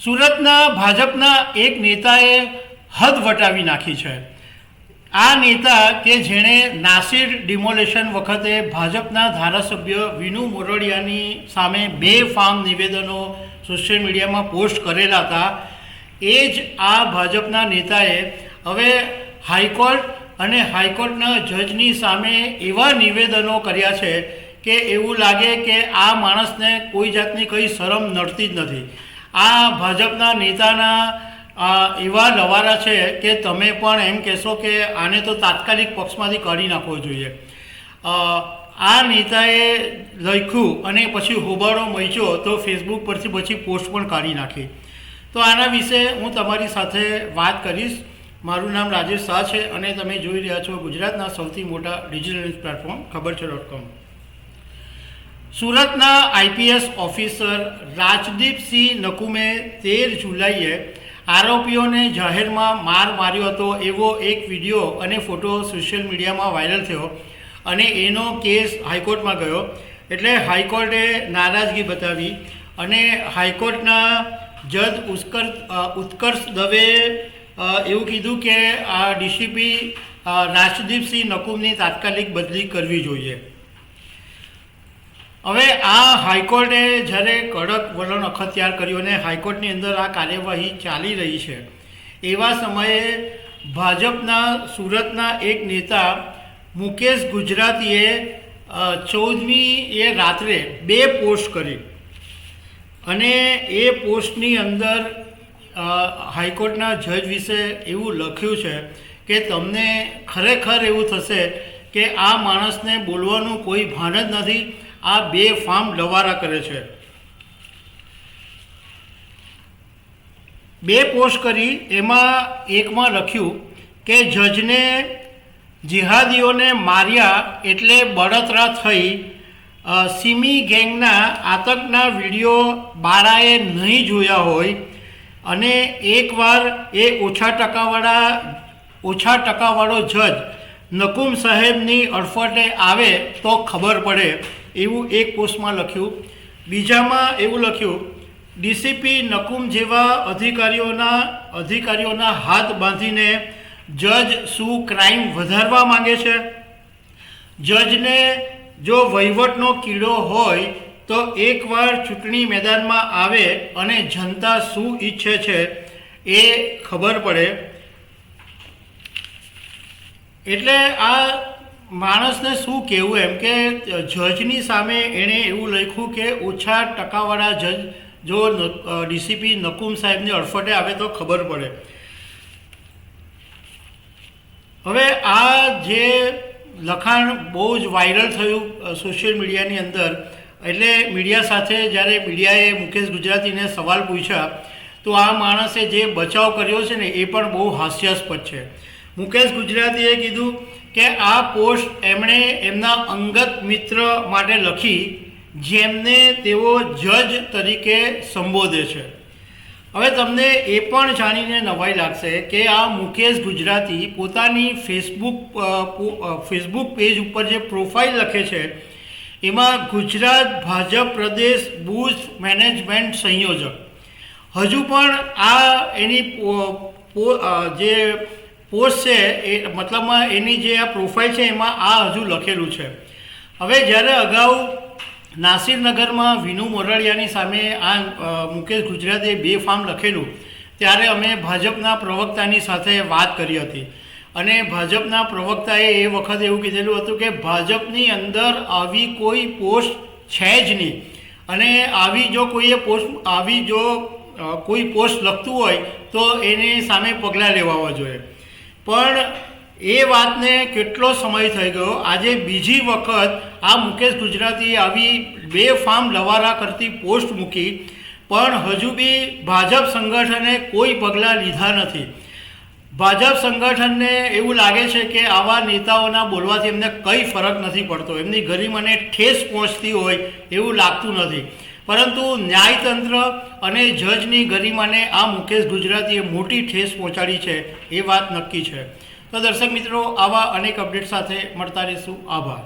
સુરતના ભાજપના એક નેતાએ હદ વટાવી નાખી છે। આ નેતા કે જેણે નાસિર ડિમોલેશન વખતે ભાજપના ધારાસભ્ય વિનુ મોરડિયાની સામે બેફામ નિવેદનો સોશિયલ મીડિયામાં પોસ્ટ કરેલા હતા, એ જ આ ભાજપના નેતાએ હવે હાઈકોર્ટ અને હાઈકોર્ટના જજની સામે એવા નિવેદનો કર્યા છે કે એવું લાગે કે આ માણસને કોઈ જાતની કંઈ શરમ નડતી જ નથી। આ ભાજપના નેતાના એવા લવારા છે કે તમે પણ એમ કહેશો કે આને તો તાત્કાલિક પક્ષમાંથી કાઢી નાખવો જોઈએ। આ નેતાએ લખ્યું અને પછી હોબાળો મચ્યો તો ફેસબુક પરથી પછી પોસ્ટ પણ કાઢી નાખી। તો આના વિશે હું તમારી સાથે વાત કરીશ। મારું નામ રાજેશ શાહ છે અને તમે જોઈ રહ્યા છો ગુજરાતના સૌથી મોટા ડિજિટલ ન્યૂઝ પ્લેટફોર્મ ખબરછે.com। સુરતના આઈપીએસ ઓફિસર રાજદીપસિંહ નકુમે 13 જુલાઈએ આરોપીઓને જાહેરમાં માર માર્યો હતો એવો એક વિડીયો અને ફોટો સોશિયલ મીડિયામાં વાયરલ થયો અને એનો કેસ હાઈકોર્ટમાં ગયો। એટલે હાઈકોર્ટે નારાજગી બતાવી અને હાઈકોર્ટના જજ ઉત્કર્ષ દવે એવું કીધું કે આ ડીસીપી રાજદીપસિંહ નકુમની તાત્કાલિક બદલી કરવી જોઈએ। હવે આ હાઈકોર્ટે જ્યારે કડક વલણ અખત્યાર કર્યું અને હાઈકોર્ટની અંદર આ કાર્યવાહી ચાલી રહી છે, એવા સમયે ભાજપના સુરતના એક નેતા મુકેશ ગુજરાતીએ 14મી રાત્રે 2 પોસ્ટ કરી અને એ પોસ્ટની અંદર હાઈકોર્ટના જજ વિશે એવું લખ્યું છે કે તમને ખરેખર એવું થશે કે આ માણસને બોલવાનું કોઈ ભાન જ નથી, આ બેફામ લવારા કરે છે। 2 પોસ્ટ કરી, એમાં એકમાં લખ્યું કે જજને જિહાદીઓને માર્યા એટલે બળતરા થઈ, સિમી ગેંગના આતંકના વિડીયો બાળાએ નહીં જોયા હોય અને એકવાર એ ઓછા ટકાવાળો જજ નકુમ સાહેબની અડફટે આવે તો ખબર પડે, એવું એક પોસ્ટમાં લખ્યું। બીજામાં એવું લખ્યું, ડીસીપી નકુમ જેવા અધિકારીઓના હાથ બાંધીને જજ શું ક્રાઇમ વધારવા માંગે છે? જજને જો વહીવટનો કીડો હોય તો એકવાર ચૂંટણી મેદાનમાં આવે અને જનતા શું ઈચ્છે છે એ ખબર પડે। એટલે આ માણસને શું કહેવું એમ કે જજની સામે એણે એવું લખ્યું કે ઓછા ટકાવાળા જજ જો ડીસીપી નકુમ સાહેબની અડફટે આવે તો ખબર પડે। હવે આ જે લખાણ બહુ જ વાયરલ થયું સોશિયલ મીડિયાની અંદર, એટલે મીડિયા સાથે જ્યારે મીડિયાએ મુકેશ ગુજરાતીને સવાલ પૂછ્યા તો આ માણસે જે બચાવ કર્યો છે ને એ પણ બહુ હાસ્યાસ્પદ છે। મુકેશ ગુજરાતીએ કીધું કે આ પોસ્ટ એમણે એમના અંગત મિત્ર માટે લખી જેમને તેઓ જજ તરીકે સંબોધે છે। હવે તમને એ પણ જાણીને નવાઈ લાગશે કે આ મુકેશ ગુજરાતી પોતાની ફેસબુક પેજ ઉપર જે પ્રોફાઇલ લખે છે એમાં ગુજરાત ભાજપ પ્રદેશ બૂથ મેનેજમેન્ટ સંયોજક, હજુ પણ આ એની જે પોસ્ટ છે એ મતલબમાં એની જે આ પ્રોફાઇલ છે એમાં આ હજુ લખેલું છે। હવે જ્યારે અગાઉ નાસિરનગરમાં વિનુ મોરડિયાની સામે આ મુકેશ ગુજરાતીએ બેફામ લખેલું ત્યારે અમે ભાજપના પ્રવક્તાની સાથે વાત કરી હતી અને ભાજપના પ્રવક્તાએ એ વખતે એવું કીધેલું હતું કે ભાજપની અંદર આવી કોઈ પોસ્ટ છે જ નહીં અને કોઈ પોસ્ટ લખતું હોય તો એની સામે પગલાં લેવા જોઈએ। પણ એ વાતને કેટલો સમય થઈ ગયો, આજે બીજી વખત આ મુકેશ ગુજરાતીએ આવી બેફામ લવારા કરતી પોસ્ટ મૂકી પણ હજુ બી ભાજપ સંગઠને કોઈ પગલાં લીધા નથી। ભાજપ સંગઠનને એવું લાગે છે કે આવા નેતાઓના બોલવાથી એમને કંઈ ફરક નથી પડતો, એમની ગરિમાને ઠેસ પહોંચતી હોય એવું લાગતું નથી, પરંતુ ન્યાયતંત્ર અને જજની ગરિમાને આ મુકેશ ગુજરાતીએ મોટી ઠેસ પહોંચાડી છે એ વાત નક્કી છે। તો દર્શક મિત્રો, આવા અનેક અપડેટ સાથે મળતા રહીશું। આભાર।